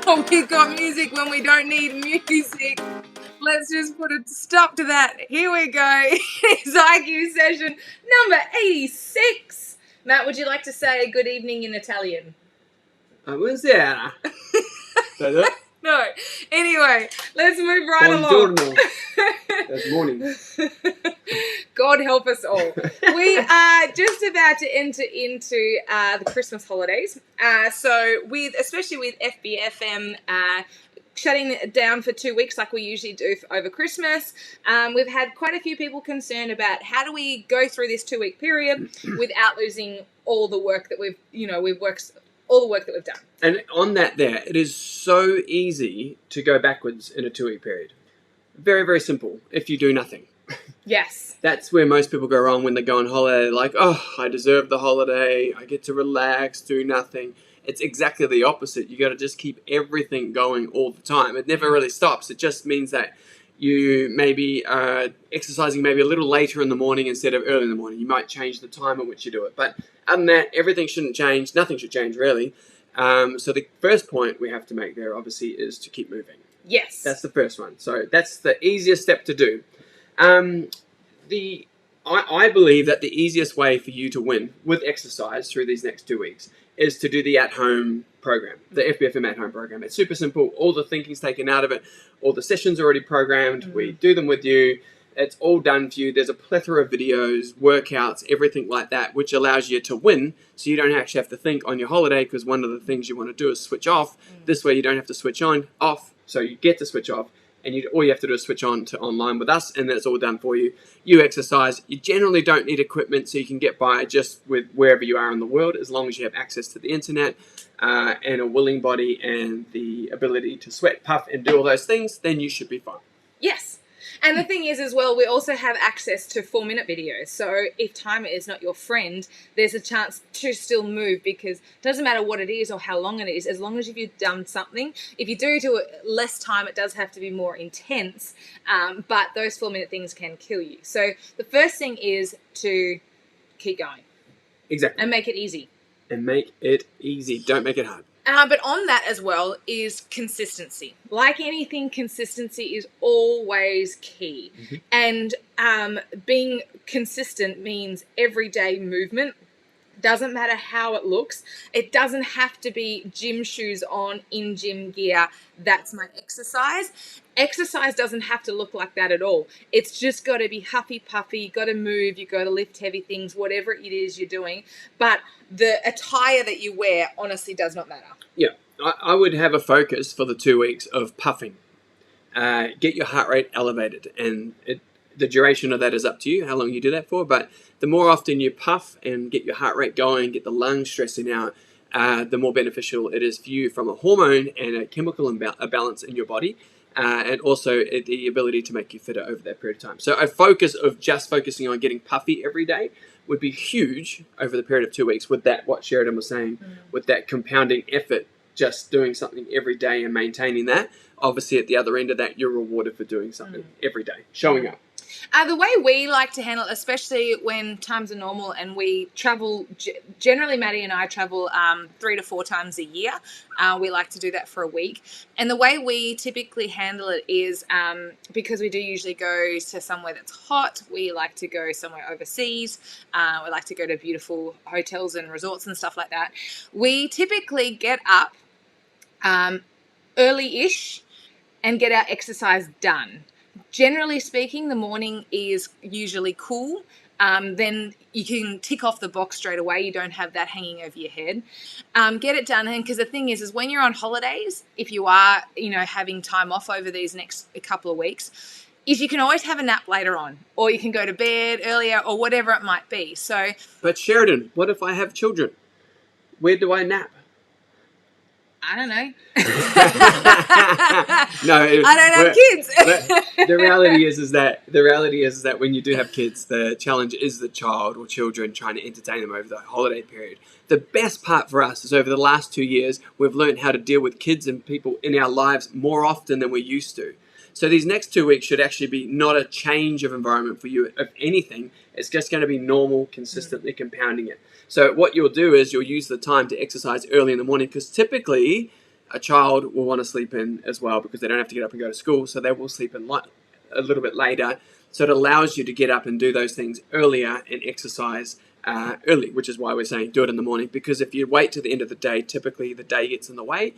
We got music when we don't need music. Let's just put a stop to that. Here we go. It's IQ session number 86. Matt, would you like to say good evening in Italian? Buonasera. No. Anyway, let's move right along. Buongiorno. That's morning. God help us all. We are just about to enter into the Christmas holidays. Especially with FBFM shutting it down for 2 weeks like we usually do over Christmas, we've had quite a few people concerned about how do we go through this 2 week period without losing all the work that all the work that we've done. And on that it is so easy to go backwards in a 2 week period. Very, very simple if you do nothing. Yes. That's where most people go wrong when they go on holiday. They're like, oh, I deserve the holiday. I get to relax, do nothing. It's exactly the opposite. You got to just keep everything going all the time. It never really stops. It just means that you maybe are exercising maybe a little later in the morning instead of early in the morning. You might change the time at which you do it. But other than that, everything shouldn't change. Nothing should change, really. So the first point we have to make there, obviously, is to keep moving. Yes. That's the first one. So that's the easiest step to do. I believe that the easiest way for you to win with exercise through these next 2 weeks is to do the at-home program, the FBFM at-home program. It's super simple. All the thinking's taken out of it. All the sessions are already programmed. We do them with you. It's all done for you. There's a plethora of videos, workouts, everything like that, which allows you to win. So you don't actually have to think on your holiday, because one of the things you want to do is switch off. This way you don't have to switch off. So you get to switch off. And all you have to do is switch on to online with us, and that's all done for you. You exercise. You generally don't need equipment, so you can get by just with wherever you are in the world, as long as you have access to the internet and a willing body and the ability to sweat, puff, and do all those things, then you should be fine. Yes. And the thing is as well, we also have access to 4-minute videos. So if timer is not your friend, there's a chance to still move, because it doesn't matter what it is or how long it is, as long as you've done something. If you do it less time, it does have to be more intense, but those 4-minute things can kill you. So the first thing is to keep going. Exactly. And make it easy. And make it easy. Don't make it hard. But on that as well is consistency. Like anything, consistency is always key. And being consistent means everyday movement. Doesn't matter how it looks. It doesn't have to be gym shoes on, in gym gear. That's my exercise. Exercise doesn't have to look like that at all. It's just got to be huffy puffy. You got to move. You got to lift heavy things, whatever it is you're doing. But the attire that you wear honestly does not matter. Yeah, I would have a focus for the 2 weeks of puffing. Get your heart rate elevated, and the duration of that is up to you, how long you do that for. But the more often you puff and get your heart rate going, get the lungs stressing out, the more beneficial it is for you from a hormone and a chemical balance in your body. And also the ability to make you fitter over that period of time. So a focus of just focusing on getting puffy every day would be huge over the period of 2 weeks, with that, what Sheridan was saying, with that compounding effort, just doing something every day and maintaining that. Obviously, at the other end of that, you're rewarded for doing something every day, showing up. The way we like to handle it, especially when times are normal and we travel, generally Maddie and I travel 3 to 4 times a year. We like to do that for a week. And the way we typically handle it is because we do usually go to somewhere that's hot. We like to go somewhere overseas. We like to go to beautiful hotels and resorts and stuff like that. We typically get up early-ish and get our exercise done. Generally speaking, the morning is usually cool. Then you can tick off the box straight away. You don't have that hanging over your head. Get it done. And because the thing is when you're on holidays, if you are, having time off over these next couple of weeks, is you can always have a nap later on, or you can go to bed earlier, or whatever it might be. So, but Sheridan, what if I have children? Where do I nap? I don't know. No, I don't have kids. The reality is that when you do have kids, the challenge is the child or children trying to entertain them over the holiday period. The best part for us is over the last 2 years, we've learned how to deal with kids and people in our lives more often than we used to. So these next 2 weeks should actually be not a change of environment for you, of anything. It's just going to be normal, consistently compounding it. So what you'll do is you'll use the time to exercise early in the morning, because typically a child will want to sleep in as well because they don't have to get up and go to school, so they will sleep in a little bit later. So it allows you to get up and do those things earlier and exercise early, which is why we're saying do it in the morning, because if you wait to the end of the day, typically the day gets in the way.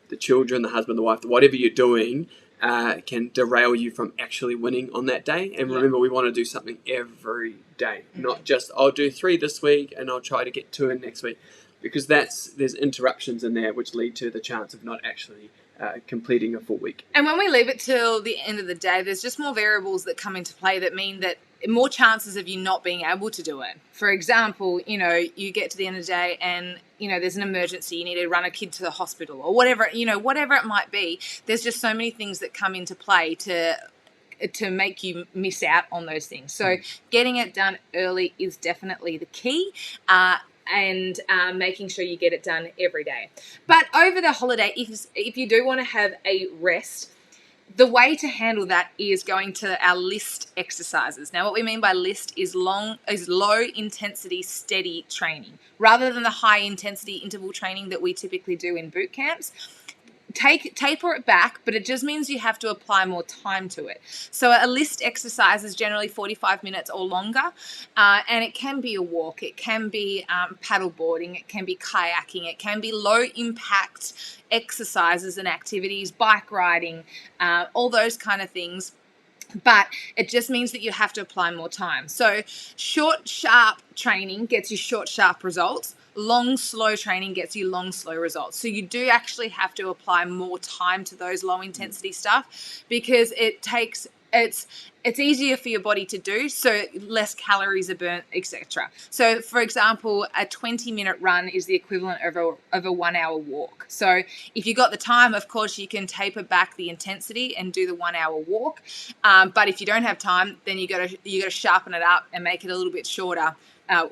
The children, the husband, the wife, whatever you're doing can derail you from actually winning on that day. And remember, we want to do something every day, not just I'll do 3 this week and I'll try to get 2 in next week, because there's interruptions in there which lead to the chance of not actually completing a full week. And when we leave it till the end of the day, there's just more variables that come into play that mean that more chances of you not being able to do it. For example, you get to the end of the day and, there's an emergency, you need to run a kid to the hospital or whatever, whatever it might be. There's just so many things that come into play to make you miss out on those things. So getting it done early is definitely the key. And making sure you get it done every day. But over the holiday, if you do want to have a rest, the way to handle that is going to our list exercises. Now, what we mean by list is low intensity, steady training, rather than the high intensity interval training that we typically do in boot camps. Taper it back, but it just means you have to apply more time to it. So a list exercise is generally 45 minutes or longer, and it can be a walk, it can be paddle boarding, it can be kayaking, it can be low impact exercises and activities, bike riding, all those kind of things. But it just means that you have to apply more time. So short, sharp training gets you short, sharp results. Long, slow training gets you long, slow results. So you do actually have to apply more time to those low intensity stuff, because it's easier for your body to do, so less calories are burnt, etc. So, for example, a 20-minute run is the equivalent of a 1 hour walk. So if you got the time, of course, you can taper back the intensity and do the 1 hour walk. But if you don't have time, then you got to sharpen it up and make it a little bit shorter.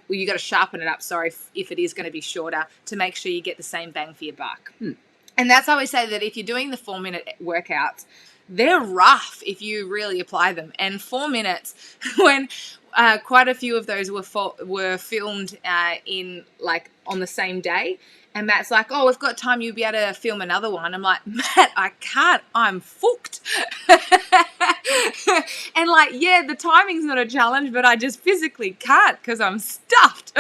You got to sharpen it up, if it is going to be shorter, to make sure you get the same bang for your buck. And that's why we say that if you're doing the 4-minute workouts, they're rough if you really apply them. And 4 minutes, when quite a few of those were filmed on the same day, and Matt's like, "Oh, we've got time, you'll be able to film another one." I'm like, "Matt, I can't, I'm fucked." And the timing's not a challenge, but I just physically can't because I'm stuffed.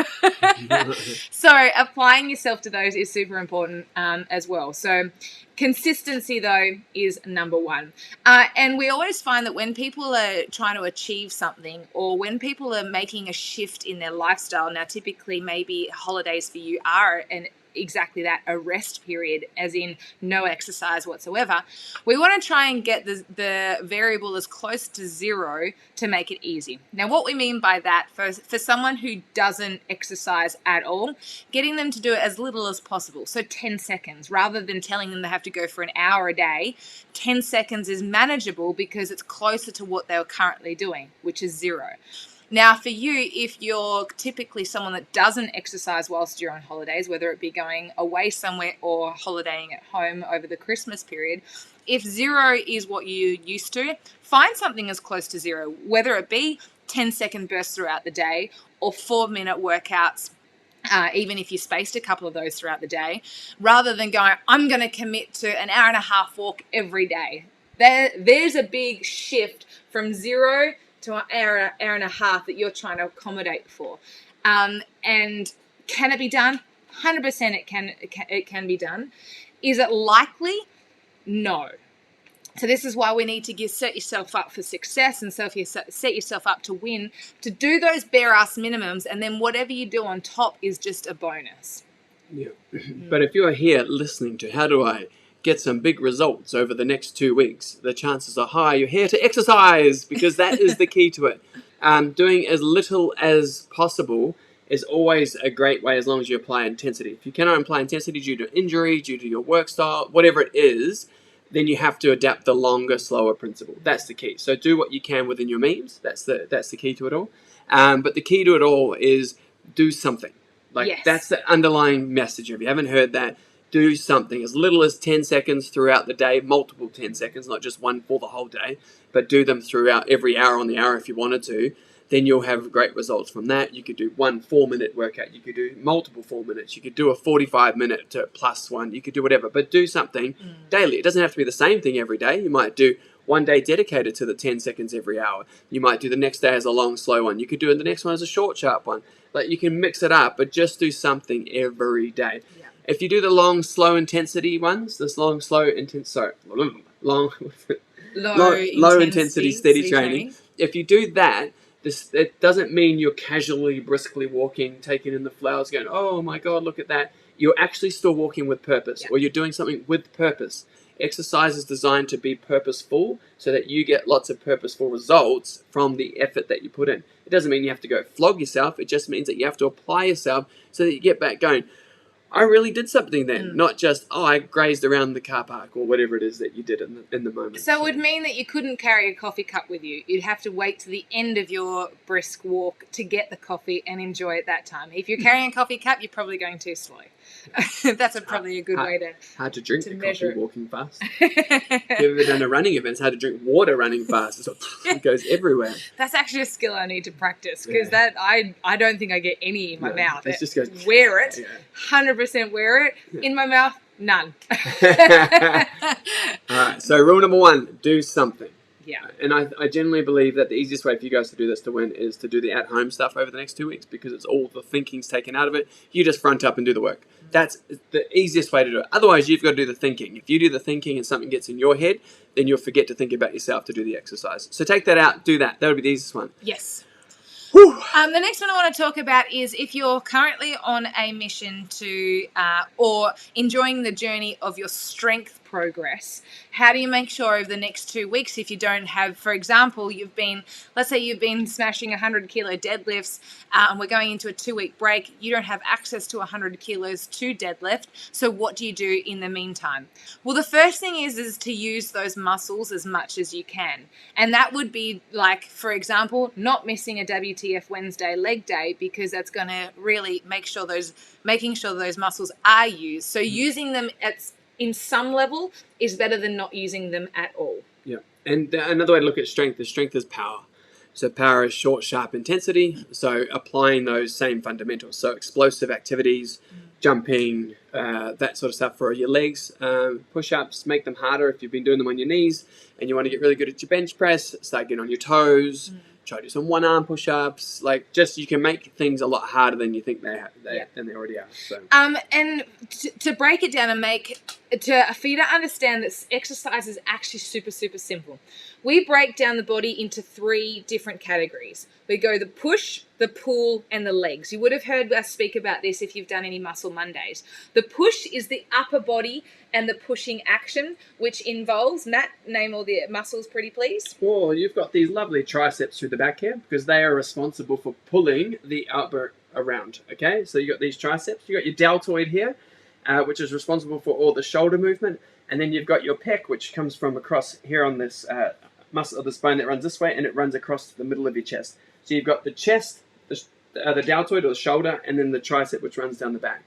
So applying yourself to those is super important as well. So consistency, though, is number one. And we always find that when people are trying to achieve something, or when people are making a shift in their lifestyle, now typically maybe holidays for you are exactly that, a rest period, as in no exercise whatsoever, we want to try and get the variable as close to 0 to make it easy. Now, what we mean by that, for someone who doesn't exercise at all, getting them to do it as little as possible. So 10 seconds, rather than telling them they have to go for an hour a day, 10 seconds is manageable because it's closer to what they're currently doing, which is 0. Now, for you, if you're typically someone that doesn't exercise whilst you're on holidays, whether it be going away somewhere or holidaying at home over the Christmas period, if 0 is what you're used to, find something as close to 0, whether it be 10-second bursts throughout the day or 4-minute workouts, even if you spaced a couple of those throughout the day, rather than going, I'm going to commit to an hour and a half walk every day. There's a big shift from 0 to an hour and a half that you're trying to accommodate for. And can it be done? 100% it can be done. Is it likely? No. So this is why we need to set yourself up for success and set yourself up to win, to do those bare ass minimums, and then whatever you do on top is just a bonus. Yeah. But if you're here listening to how do I get some big results over the next 2 weeks, the chances are high you're here to exercise, because that is the key to it. Doing as little as possible is always a great way, as long as you apply intensity. If you cannot apply intensity due to injury, due to your work style, whatever it is, then you have to adapt the longer, slower principle. That's the key. So do what you can within your means. That's the key to it all. But the key to it all is do something. Yes. That's the underlying message. If you haven't heard that, do something as little as 10 seconds throughout the day, multiple 10 seconds, not just one for the whole day, but do them throughout every hour on the hour if you wanted to. then you'll have great results from that. You could do 1 4-minute workout. You could do multiple 4 minutes. You could do a 45-minute to plus one. You could do whatever, but do something daily. It doesn't have to be the same thing every day. You might do one day dedicated to the 10 seconds every hour. You might do the next day as a long, slow one. You could do the next one as a short, sharp one. Like, you can mix it up, but just do something every day. Yeah. If you do the long, slow intensity ones, low intensity steady training. If you do that, it doesn't mean you're casually, briskly walking, taking in the flowers, going, oh my God, look at that. You're actually still walking with purpose, or you're doing something with purpose. Exercise is designed to be purposeful so that you get lots of purposeful results from the effort that you put in. It doesn't mean you have to go flog yourself. It just means that you have to apply yourself so that you get back going. I really did something then, not just, I grazed around the car park or whatever it is that you did in the moment. So it would mean that you couldn't carry a coffee cup with you. You'd have to wait to the end of your brisk walk to get the coffee and enjoy it that time. If you're carrying a coffee cup, you're probably going too slow. That's probably a good way to hard to drink the measure coffee walking fast. If you've ever done a running event, it's hard to drink water running fast. It goes everywhere. That's actually a skill I need to practice, because that I don't think I get any in my mouth. It just goes, wear it, 100% wear it. In my mouth, none. Alright, so rule number 1, do something. Yeah. And I genuinely believe that the easiest way for you guys to do this to win is to do the at-home stuff over the next 2 weeks, because it's all the thinking's taken out of it. You just front up and do the work. That's the easiest way to do it. Otherwise, you've got to do the thinking. If you do the thinking and something gets in your head, then you'll forget to think about yourself to do the exercise. So take that out, do that. That'll be the easiest one. Yes. Whew. The next one I want to talk about is if you're currently on a mission to or enjoying the journey of your strength progress, how do you make sure over the next 2 weeks, if you don't have, for example, let's say you've been smashing 100 kilo deadlifts and we're going into a 2-week break, you don't have access to 100 kilos to deadlift, so what do you do in the meantime? Well, the first thing is to use those muscles as much as you can, and that would be like, for example, not missing a WTF Wednesday leg day, because that's going to really making sure those muscles are used. So using them in some level is better than not using them at all. Yeah. And another way to look at strength is power. So power is short, sharp intensity. So applying those same fundamentals. So explosive activities, jumping, that sort of stuff for your legs. Push-ups, make them harder if you've been doing them on your knees and you want to get really good at your bench press. Start getting on your toes. Try to do some one-arm push-ups. Like, just, you can make things a lot harder than you think than they already are. So. And to break it down and for you to understand that exercise is actually super, super simple. We break down the body into 3 different categories. We go the push, the pull, and the legs. You would have heard us speak about this if you've done any Muscle Mondays. The push is the upper body and the pushing action, which involves, Matt, name all the muscles pretty please. Well, you've got these lovely triceps through the back here, because they are responsible for pulling the upper around, okay? So you've got these triceps, you've got your deltoid here, which is responsible for all the shoulder movement, and then you've got your pec, which comes from across here on this muscle of this bone that runs this way, and it runs across the middle of your chest. So you've got the chest, the deltoid or the shoulder, and then the tricep, which runs down the back.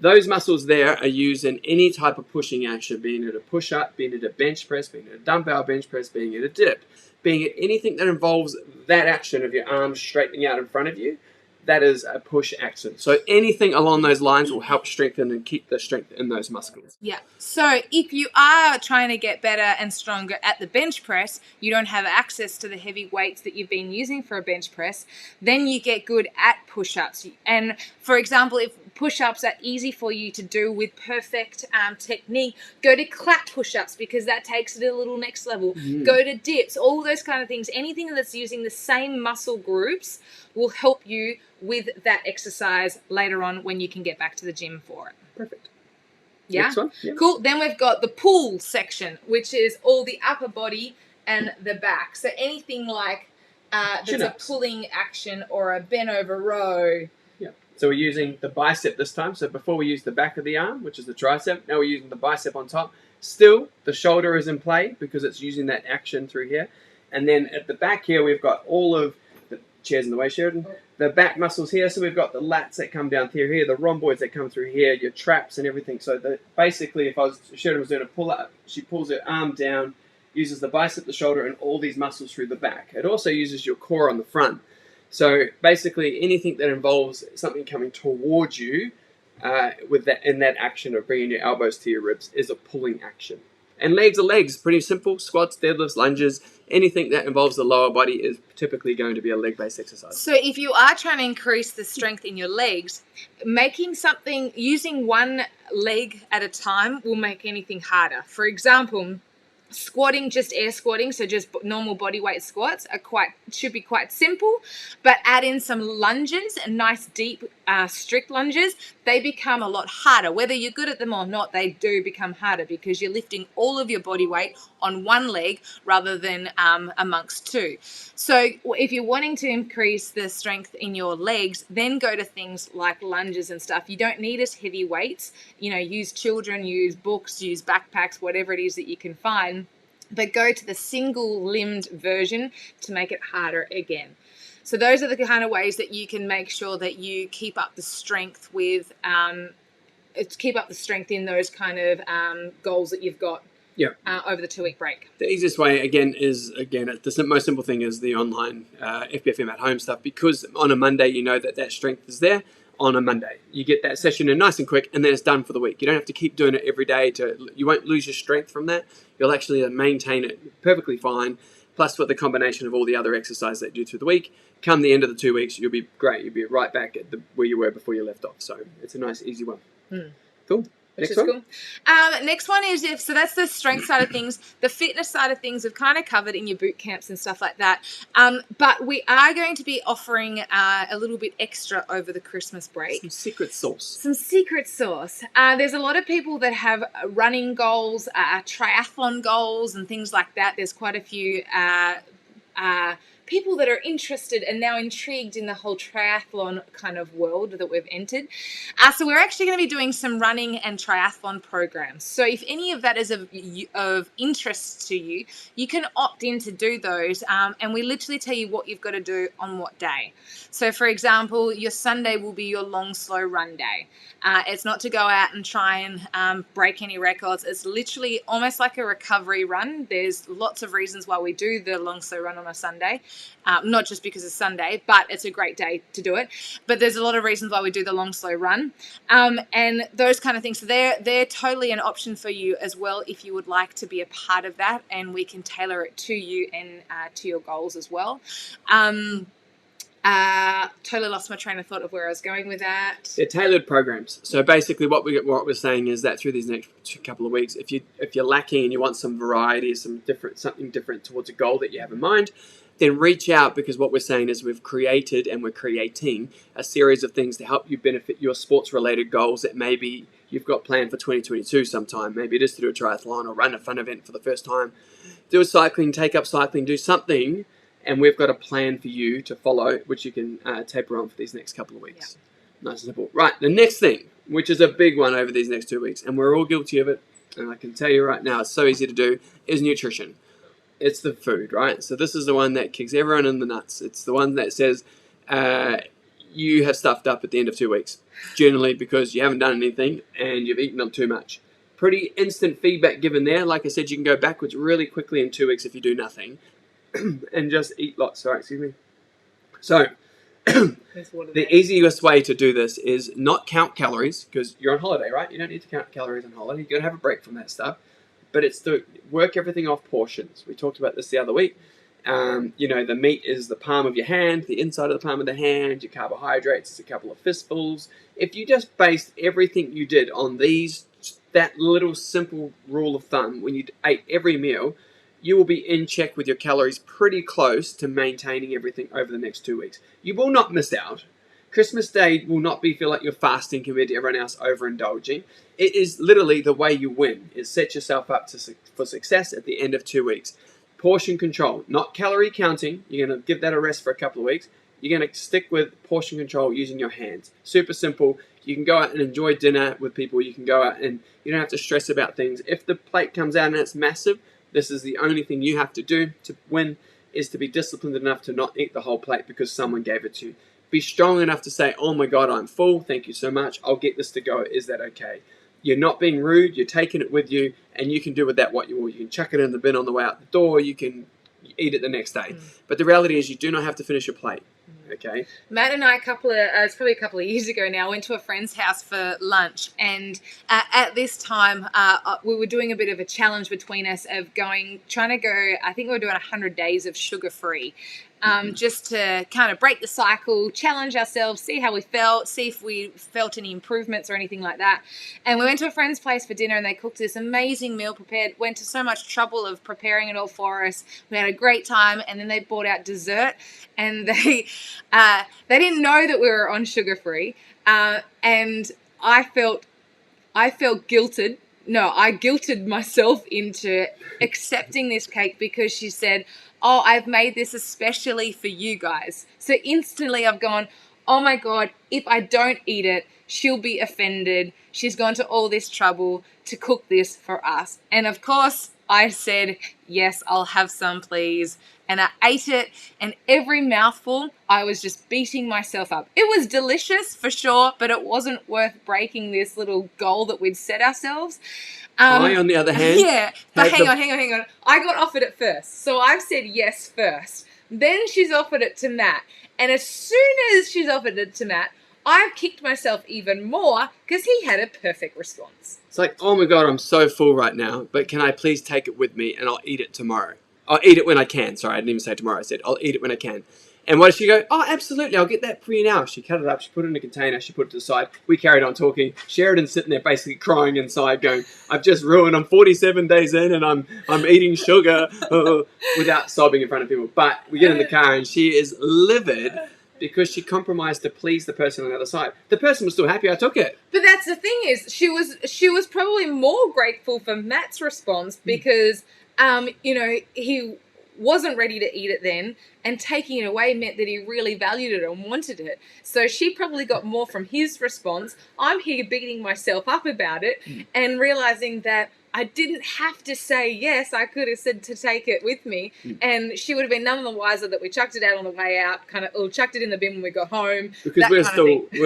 Those muscles there are used in any type of pushing action, being it a push-up, being it a bench press, being it a dumbbell bench press, being it a dip, being it anything that involves that action of your arms straightening out in front of you. That is a push action. So anything along those lines will help strengthen and keep the strength in those muscles. Yeah. So if you are trying to get better and stronger at the bench press, you don't have access to the heavy weights that you've been using for a bench press, then you get good at push-ups. And for example, if push-ups are easy for you to do with perfect technique, go to clap push-ups, because that takes it a little next level. Go to dips, all those kind of things. Anything that's using the same muscle groups will help you with that exercise later on when you can get back to the gym for it. Perfect. Yeah? Next one. Yeah. Cool. Then we've got the pull section, which is all the upper body and the back. So anything like that's a pulling action or a bent over row. Yeah. So we're using the bicep this time. So before we used the back of the arm, which is the tricep, now we're using the bicep on top. Still, the shoulder is in play because it's using that action through here. And then at the back here, we've got all of the chairs in the way, Sheridan. The back muscles here, so we've got the lats that come down through here, the rhomboids that come through here, your traps and everything. So basically, if Sheridan was doing a pull-up, she pulls her arm down, uses the bicep, the shoulder, and all these muscles through the back. It also uses your core on the front. So basically, anything that involves something coming towards you with that in that action of bringing your elbows to your ribs is a pulling action. And legs are legs, pretty simple. Squats, deadlifts, lunges, anything that involves the lower body is typically going to be a leg-based exercise. So if you are trying to increase the strength in your legs, using one leg at a time will make anything harder. For example, squatting, just air squatting, so just normal body weight squats should be quite simple, but add in some lunges and nice deep strict lunges, they become a lot harder. Whether you're good at them or not, they do become harder because you're lifting all of your body weight on one leg rather than amongst two. So if you're wanting to increase the strength in your legs, then go to things like lunges and stuff. You don't need as heavy weights. Use children, use books, use backpacks, whatever it is that you can find, but go to the single-limbed version to make it harder again. So those are the kind of ways that you can make sure that you keep up the strength in those kind of goals that you've got over the 2-week break. The easiest way, the most simple thing is the online FBFM at home stuff, because on a Monday, you know that strength is there. On a Monday, you get that session in nice and quick, and then it's done for the week. You don't have to keep doing it every day. You won't lose your strength from that. You'll actually maintain it perfectly fine. Plus, with the combination of all the other exercises that you do through the week, come the end of the 2 weeks, you'll be great. You'll be right back at where you were before you left off. So it's a nice, easy one. Cool. Next one? Cool. Next one is so that's the strength side of things. The fitness side of things we've kind of covered in your boot camps and stuff like that. But we are going to be offering a little bit extra over the Christmas break. Some secret sauce. There's a lot of people that have running goals, triathlon goals and things like that. There's quite a few people that are interested and now intrigued in the whole triathlon kind of world that we've entered. So we're actually going to be doing some running and triathlon programs. So if any of that is of interest to you, you can opt in to do those. And we literally tell you what you've got to do on what day. So for example, your Sunday will be your long, slow run day. It's not to go out and try and break any records. It's literally almost like a recovery run. There's lots of reasons why we do the long, slow run on a Sunday. Not just because it's Sunday, but it's a great day to do it. But there's a lot of reasons why we do the long, slow run. And those kind of things. So they're totally an option for you as well if you would like to be a part of that. And we can tailor it to you and to your goals as well. Totally lost my train of thought of where I was going with that. They're tailored programs. So basically what we're saying is that through these next couple of weeks, if you're lacking and you want some variety, something different towards a goal that you have in mind, then reach out, because what we're saying is we've created and we're creating a series of things to help you benefit your sports-related goals that maybe you've got planned for 2022 sometime. Maybe it is to do a triathlon or run a fun event for the first time. Do a cycling, take up cycling, do something. And we've got a plan for you to follow, which you can taper on for these next couple of weeks. Yeah. Nice and simple. Right, the next thing, which is a big one over these next 2 weeks, and we're all guilty of it, and I can tell you right now, it's so easy to do, is nutrition. It's the food, right? So this is the one that kicks everyone in the nuts. It's the one that says you have stuffed up at the end of 2 weeks, generally because you haven't done anything and you've eaten up too much. Pretty instant feedback given there. Like I said, you can go backwards really quickly in 2 weeks if you do nothing. And just eat lots. Sorry, excuse me. So, the easiest way to do this is not count calories, because you're on holiday, right? You don't need to count calories on holiday. You're going to have a break from that stuff. But it's to work everything off portions. We talked about this the other week. The meat is the palm of your hand, the inside of the palm of the hand. Your carbohydrates is a couple of fistfuls. If you just based everything you did on that little simple rule of thumb, when you ate every meal, you will be in check with your calories pretty close to maintaining everything over the next 2 weeks. You will not miss out. Christmas Day will not feel like you're fasting compared to everyone else overindulging. It is literally the way you win, is set yourself up for success at the end of 2 weeks. Portion control, not calorie counting. You're going to give that a rest for a couple of weeks. You're going to stick with portion control using your hands. Super simple. You can go out and enjoy dinner with people. You can go out and you don't have to stress about things. If the plate comes out and it's massive, this is the only thing you have to do to win, is to be disciplined enough to not eat the whole plate because someone gave it to you. Be strong enough to say, oh my God, I'm full. Thank you so much. I'll get this to go. Is that okay? You're not being rude. You're taking it with you, and you can do with that what you will. You can chuck it in the bin on the way out the door. You can eat it the next day. But the reality is you do not have to finish your plate. Okay. Matt and I, it's probably a couple of years ago now, went to a friend's house for lunch, and at this time, we were doing a bit of a challenge between us of trying to go. I think we were doing 100 days of sugar-free, just to kind of break the cycle, challenge ourselves, see how we felt, see if we felt any improvements or anything like that. And we went to a friend's place for dinner, and they cooked this amazing meal, went to so much trouble of preparing it all for us. We had a great time, and then they brought out dessert, and they didn't know that we were on sugar-free, and I felt guilted. No, I guilted myself into accepting this cake because she said, "Oh, I've made this especially for you guys." So instantly I've gone, "Oh my God, if I don't eat it, she'll be offended. She's gone to all this trouble to cook this for us." And of course I said, "Yes, I'll have some, please." And I ate it, and every mouthful, I was just beating myself up. It was delicious for sure, but it wasn't worth breaking this little goal that we'd set ourselves. I, on the other hand, yeah, but hang on. I got offered it first, so I've said yes first. Then she's offered it to Matt, and as soon as she's offered it to Matt, I've kicked myself even more because he had a perfect response. It's like, oh my God, I'm so full right now, but can I please take it with me and I'll eat it tomorrow? I'll eat it when I can. Sorry, I didn't even say tomorrow. I said, I'll eat it when I can. And what did she go? "Oh, absolutely. I'll get that for you now." She cut it up. She put it in a container. She put it to the side. We carried on talking. Sheridan's sitting there basically crying inside going, "I've just ruined. I'm 47 days in and I'm eating sugar," without sobbing in front of people. But we get in the car and she is livid because she compromised to please the person on the other side. The person was still happy I took it. But that's the thing is, she was probably more grateful for Matt's response because, he wasn't ready to eat it then, and taking it away meant that he really valued it and wanted it. So she probably got more from his response. I'm here beating myself up about it and realizing that I didn't have to say yes. I could have said to take it with me, and she would have been none the wiser that we chucked it out on the way out, or chucked it in the bin when we got home. Because we're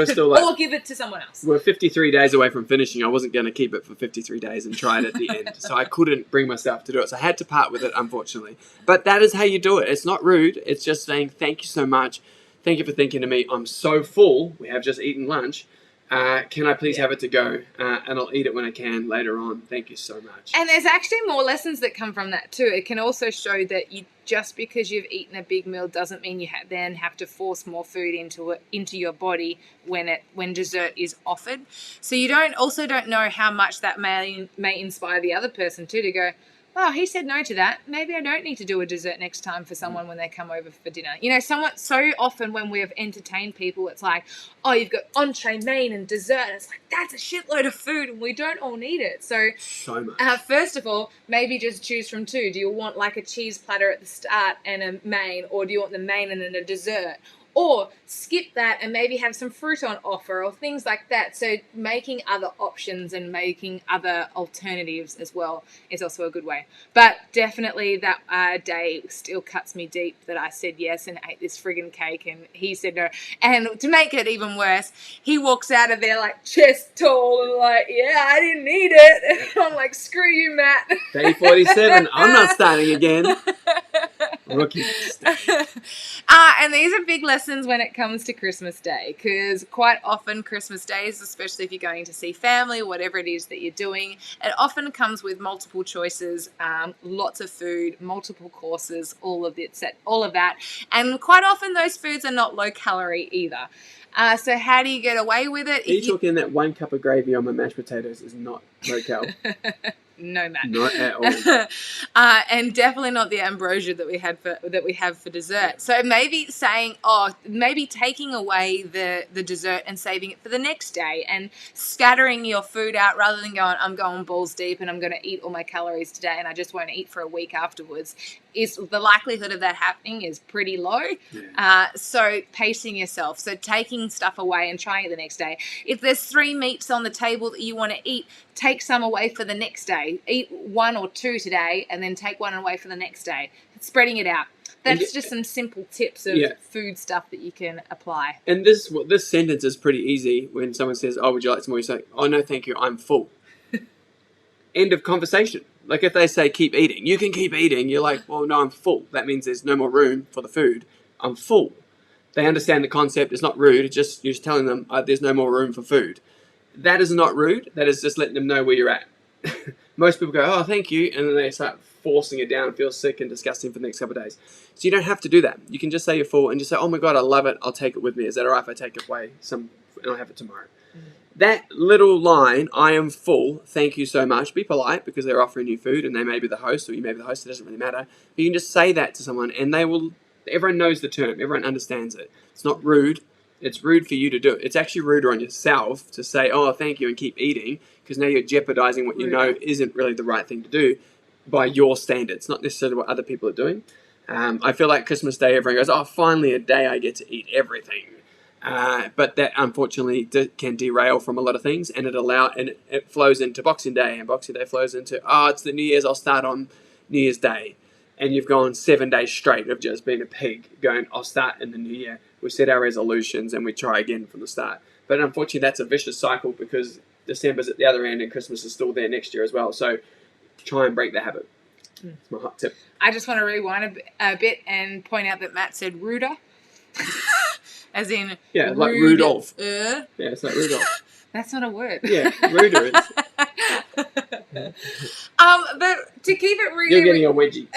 still like, or give it to someone else. We're 53 days away from finishing. I wasn't going to keep it for 53 days and try it at the end, so I couldn't bring myself to do it. So I had to part with it, unfortunately. But that is how you do it. It's not rude. It's just saying thank you so much. Thank you for thinking of me. I'm so full. We have just eaten lunch. Can I please have it to go? And I'll eat it when I can later on. Thank you so much. And there's actually more lessons that come from that too. It can also show that just because you've eaten a big meal doesn't mean you then have to force more food into your body when dessert is offered. So you don't know how much that may inspire the other person too to go, "Oh, he said no to that. Maybe I don't need to do a dessert next time for someone when they come over for dinner." So often when we have entertained people, it's like, "Oh, you've got entree, main, and dessert." And it's like, that's a shitload of food, and we don't all need it. So much. First of all, maybe just choose from two. Do you want like a cheese platter at the start and a main, or do you want the main and then a dessert? Or skip that and maybe have some fruit on offer or things like that. So making other options and making other alternatives as well is also a good way. But definitely that day still cuts me deep that I said yes and ate this friggin' cake and he said no. And to make it even worse, he walks out of there like chest tall and like, "Yeah, I didn't eat it." And I'm like, "Screw you, Matt." Day 47. I'm not starting again. Rookie mistake. And these are big lessons when it comes to Christmas Day, because quite often Christmas days, especially if you're going to see family, whatever it is that you're doing, it often comes with multiple choices, lots of food, multiple courses, all of that. And quite often those foods are not low calorie either. So how do you get away with it? Are you talking that 1 cup of gravy on my mashed potatoes is not low cal? No, Matt. Not at all. And definitely not the ambrosia that we have for dessert. So maybe maybe taking away the dessert and saving it for the next day, and scattering your food out rather than going, "I'm going balls deep and I'm going to eat all my calories today and I just won't eat for a week afterwards." Is the likelihood of that happening is pretty low. Yeah. So pacing yourself. So taking stuff away and trying it the next day. If there's 3 meats on the table that you want to eat, take some away for the next day. Eat 1 or 2 today and then take 1 away for the next day. Spreading it out. That's just some simple tips of food stuff that you can apply. And this sentence is pretty easy. When someone says, "Oh, would you like some more?" You say, "Oh, no, thank you. I'm full." End of conversation. Like if they say keep eating, you can keep eating. You're like, "Well, no, I'm full." That means there's no more room for the food. I'm full. They understand the concept. It's not rude. It's just you're just telling them there's no more room for food. That is not rude. That is just letting them know where you're at. Most people go, oh, thank you, and then they start forcing it down and feel sick and disgusting for the next couple of days. So you don't have to do that. You can just say you're full and just say, oh my God, I love it. I'll take it with me. Is that all right if I take it away and I'll have it tomorrow? That little line, I am full, thank you so much. Be polite because they're offering you food and they may be the host or you may be the host. It doesn't really matter. But you can just say that to someone and everyone knows the term. Everyone understands it. It's not rude. It's rude for you to do it. It's actually ruder on yourself to say, oh, thank you, and keep eating, because now you're jeopardizing what you know isn't really the right thing to do by your standards, not necessarily what other people are doing. I feel like Christmas Day, everyone goes, oh, finally a day I get to eat everything. But that, unfortunately, can derail from a lot of things, and it flows into Boxing Day, and Boxing Day flows into, oh, it's the New Year's, I'll start on New Year's Day. And you've gone 7 days straight of just being a pig, going, I'll start in the new year. We set our resolutions and we try again from the start. But unfortunately, that's a vicious cycle because December's at the other end and Christmas is still there next year as well. So try and break the habit. That's my hot tip. I just want to rewind a bit and point out that Matt said ruder. As in... Yeah, like Rudolph. Yeah, it's like Rudolph. That's not a word. Yeah, ruder is. But to keep it really... You're getting a wedgie.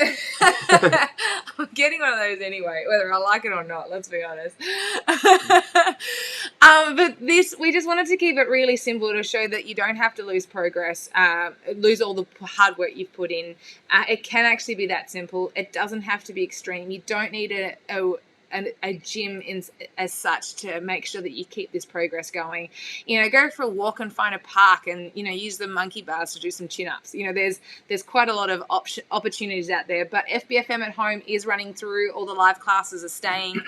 I'm getting one of those anyway, whether I like it or not, let's be honest. But we just wanted to keep it really simple to show that you don't have to lose progress, lose all the hard work you've put in. It can actually be that simple. It doesn't have to be extreme. You don't need a gym as such to make sure that you keep this progress going. Go for a walk and find a park and, use the monkey bars to do some chin-ups. There's quite a lot of opportunities out there, but FBFM at Home is running through. All the live classes are staying.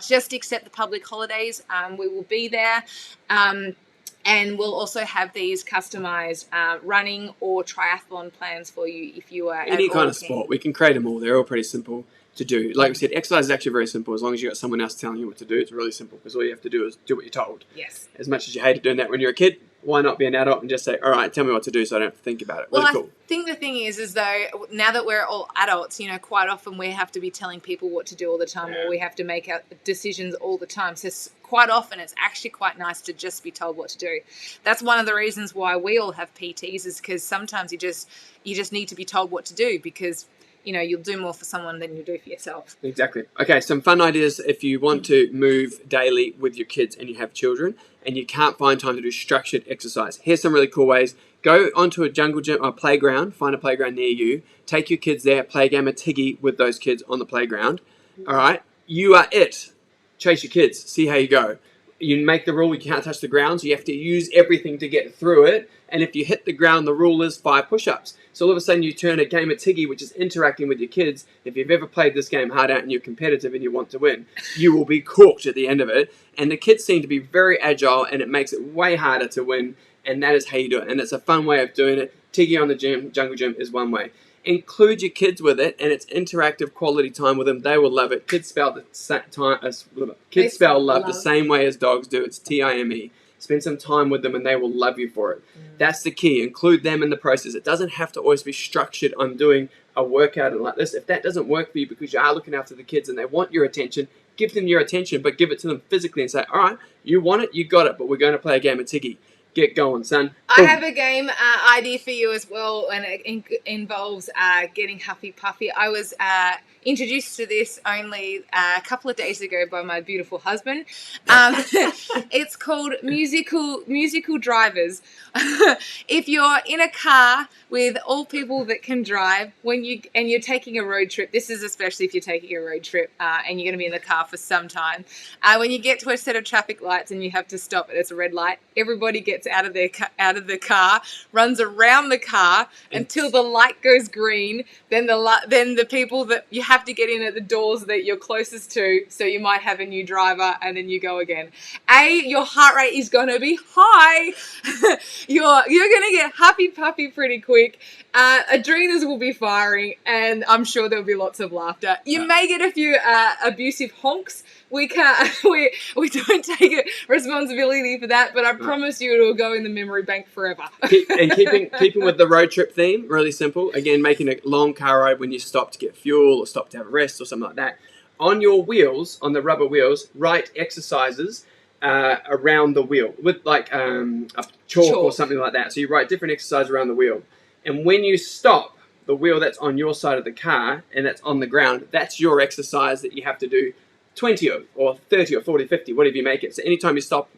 Just accept the public holidays. We will be there. And we'll also have these customized running or triathlon plans for you if you are... Any kind of sport. We can create them all. They're all pretty simple to do. Like we said, exercise is actually very simple. As long as you've got someone else telling you what to do, it's really simple because all you have to do is do what you're told. Yes. As much as you hated doing that when you were a kid, why not be an adult and just say, all right, tell me what to do so I don't have to think about it. Really cool. I think the thing is though, now that we're all adults, quite often we have to be telling people what to do all the time or we have to make decisions all the time. So quite often it's actually quite nice to just be told what to do. That's one of the reasons why we all have PTs is because sometimes you just need to be told what to do because you'll do more for someone than you do for yourself. Exactly. Okay, some fun ideas if you want to move daily with your kids and you have children and you can't find time to do structured exercise. Here's some really cool ways. Go onto a jungle gym or playground, find a playground near you, take your kids there, play a game of Tiggy with those kids on the playground. All right? You are it. Chase your kids. See how you go. You make the rule you can't touch the ground, so you have to use everything to get through it. And if you hit the ground, the rule is 5 push-ups. So all of a sudden you turn a game of Tiggy, which is interacting with your kids. If you've ever played this game hard out and you're competitive and you want to win, you will be cooked at the end of it. And the kids seem to be very agile and it makes it way harder to win. And that is how you do it. And it's a fun way of doing it. Tiggy on the jungle gym is one way. Include your kids with it, and it's interactive quality time with them. They will love it. Kids spell love the same way as dogs do. It's TIME. Spend some time with them and they will love you for it. That's the key. Include them in the process. It doesn't have to always be structured. I'm doing a workout and like this. If that doesn't work for you because you are looking after the kids and they want your attention, give them your attention, but give it to them physically and say, all right, you want it, you got it, but we're going to play a game of Tiggy. Get going, son. I have a game idea for you as well, and it involves getting huffy puffy. I was introduced to this only a couple of days ago by my beautiful husband. It's called musical drivers. If you're in a car with all people that can drive, and you're taking a road trip, this is especially if you're taking a road trip and you're going to be in the car for some time. When you get to a set of traffic lights and you have to stop and it's a red light, everybody gets out of the car, runs around the car until the light goes green. Then the people that you have to get in at the doors that you're closest to, so you might have a new driver, and then you go again. Your heart rate is going to be high. You're going to get happy puppy pretty quick. Adrenals will be firing, and I'm sure there'll be lots of laughter. You may get a few abusive honks. We don't take responsibility for that, but I promise you it will go in the memory bank forever. Keeping with the road trip theme, really simple. Again, making a long car ride when you stop to get fuel or stop to have a rest or something like that. on your wheels, on the rubber wheels, write exercises around the wheel with like a chalk or something like that. So you write different exercises around the wheel. And when you stop, the wheel that's on your side of the car and that's on the ground, that's your exercise that you have to do 20 of, or 30 or 40, 50, whatever you make it. So anytime you stop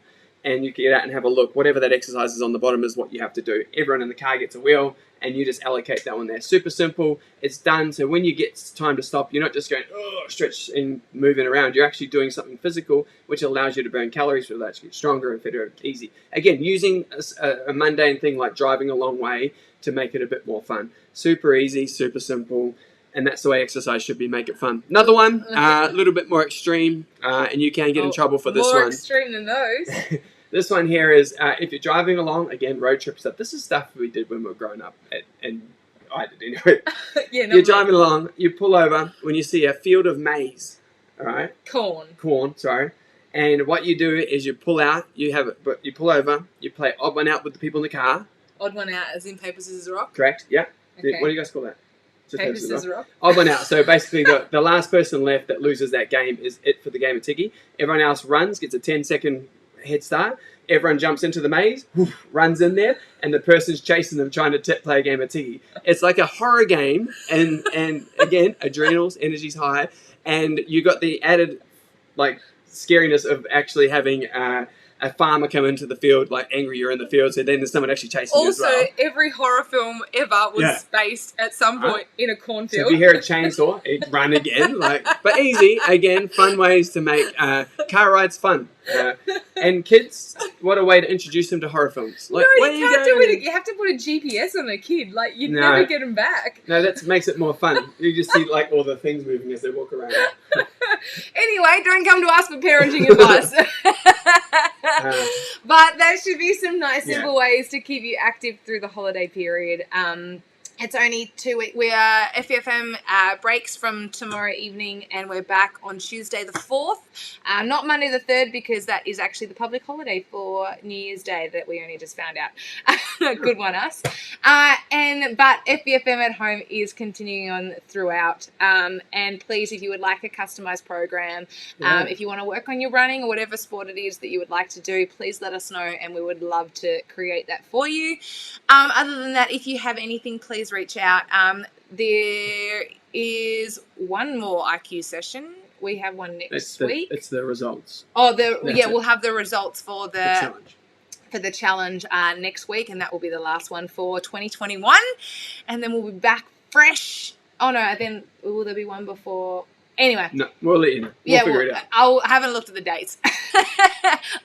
and you get out and have a look, whatever that exercise is on the bottom is what you have to do. Everyone in the car gets a wheel and you just allocate that one there. Super simple. It's done. So when you get time to stop, you're not just going, oh, stretch and moving around. You're actually doing something physical, which allows you to burn calories, so that you get stronger and fitter. Easy. Again, using a mundane thing like driving a long way to make it a bit more fun. Super easy, super simple. And that's the way exercise should be. Make it fun. Another one, a little bit more extreme, and you can get in trouble for this one. More extreme than those. This one here is if you're driving along, again, road trip stuff. This is stuff we did when we were growing up, and I did anyway. You're driving along, you pull over when you see a field of maize, all right? Corn, sorry. And what you do is you pull out, you pull over, you play odd one out with the people in the car. Odd one out, as in paper, scissors, rock? Correct, yeah. Okay. What do you guys call that? Paper, scissors, rock. Odd one out. So basically, the last person left that loses that game is it for the game of Tiggy. Everyone else runs, gets a 10-second head start. Everyone jumps into the maze, runs in there, and the person's chasing them trying to play a game of Tiggy. It's like a horror game, and again, adrenals, energy's high, and you got the added like scariness of actually having a farmer come into the field, like angry you're in the field, so then there's someone actually chasing you as well. Also, every horror film ever was based at some point in a cornfield. So if you hear a chainsaw, it run again. But easy, again, fun ways to make car rides fun. And kids, what a way to introduce them to horror films. Like, no, you can't do it. You have to put a GPS on a kid. Like, you'd never get them back. No, that makes it more fun. You just see like all the things moving as they walk around. Anyway, don't come to us for parenting advice. But that should be some nice, simple ways to keep you active through the holiday period. It's only 2 weeks. We are FBFM breaks from tomorrow evening, and we're back on Tuesday the 4th. Not Monday the 3rd, because that is actually the public holiday for New Year's Day that we only just found out. Good one, us. But FBFM at Home is continuing on throughout. And please, if you would like a customized program, if you want to work on your running or whatever sport it is that you would like to do, please let us know, and we would love to create that for you. Other than that, if you have anything, please reach out. There is one more IQ session. We have one next week. It's the results. Oh, we'll have the results for the challenge next week, and that will be the last one for 2021. And then we'll be back fresh. Oh no, then will there be one before? Anyway. No, we'll let you know. We'll figure it out. I haven't looked at the dates.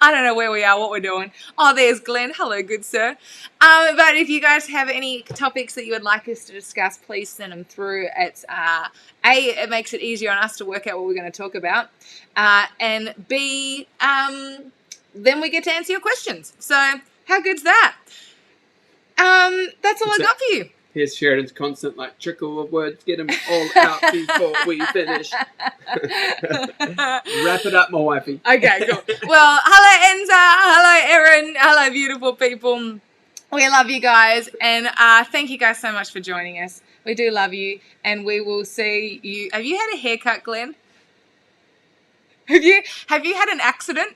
I don't know where we are, what we're doing. Oh, there's Glenn. Hello, good sir. But if you guys have any topics that you would like us to discuss, please send them through. It's it makes it easier on us to work out what we're going to talk about. And B, then we get to answer your questions. So how good's that? That's all I got for you. Here's Sheridan's constant trickle of words. Get them all out before we finish. Wrap it up, my wifey. Okay, cool. Well, hello, Enza. Hello, Erin. Hello, beautiful people. We love you guys, and thank you guys so much for joining us. We do love you, and we will see you. Have you had a haircut, Glenn? Have you had an accident?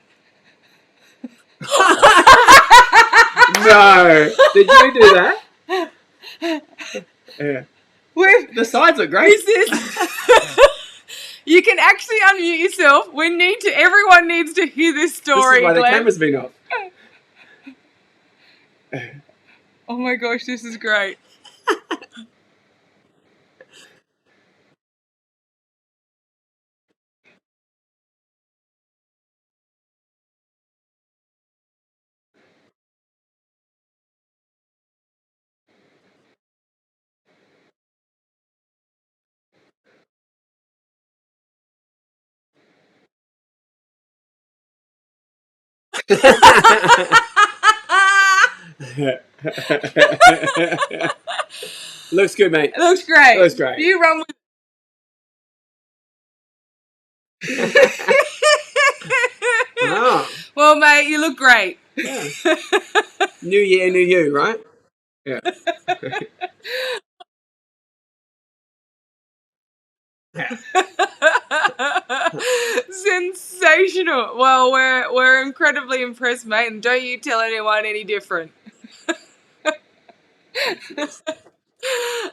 No. Did you do that? Yeah. The sides look great. You can actually unmute yourself. Everyone needs to hear this story. This is why Glenn. the camera's been off. Oh my gosh, this is great. Looks good, mate. It looks great. Looks great. You run with Wow. Well, mate, you look great. Yeah. New year, new you, right? Yeah. sensational. Well, we're incredibly impressed, mate, and don't you tell anyone any different.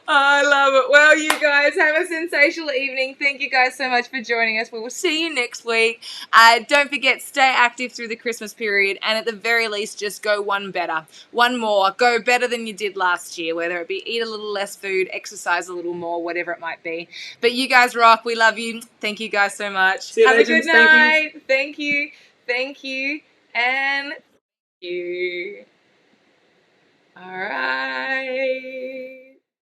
I love it. Well, you guys have a sensational evening. Thank you guys so much for joining us. We will see you next week. Don't forget, stay active through the Christmas period, and at the very least, just go one better. One more. Go better than you did last year, whether it be eat a little less food, exercise a little more, whatever it might be. But you guys rock. We love you. Thank you guys so much. See you, have legends. a good night. Thank you. Thank you. And thank you. All right.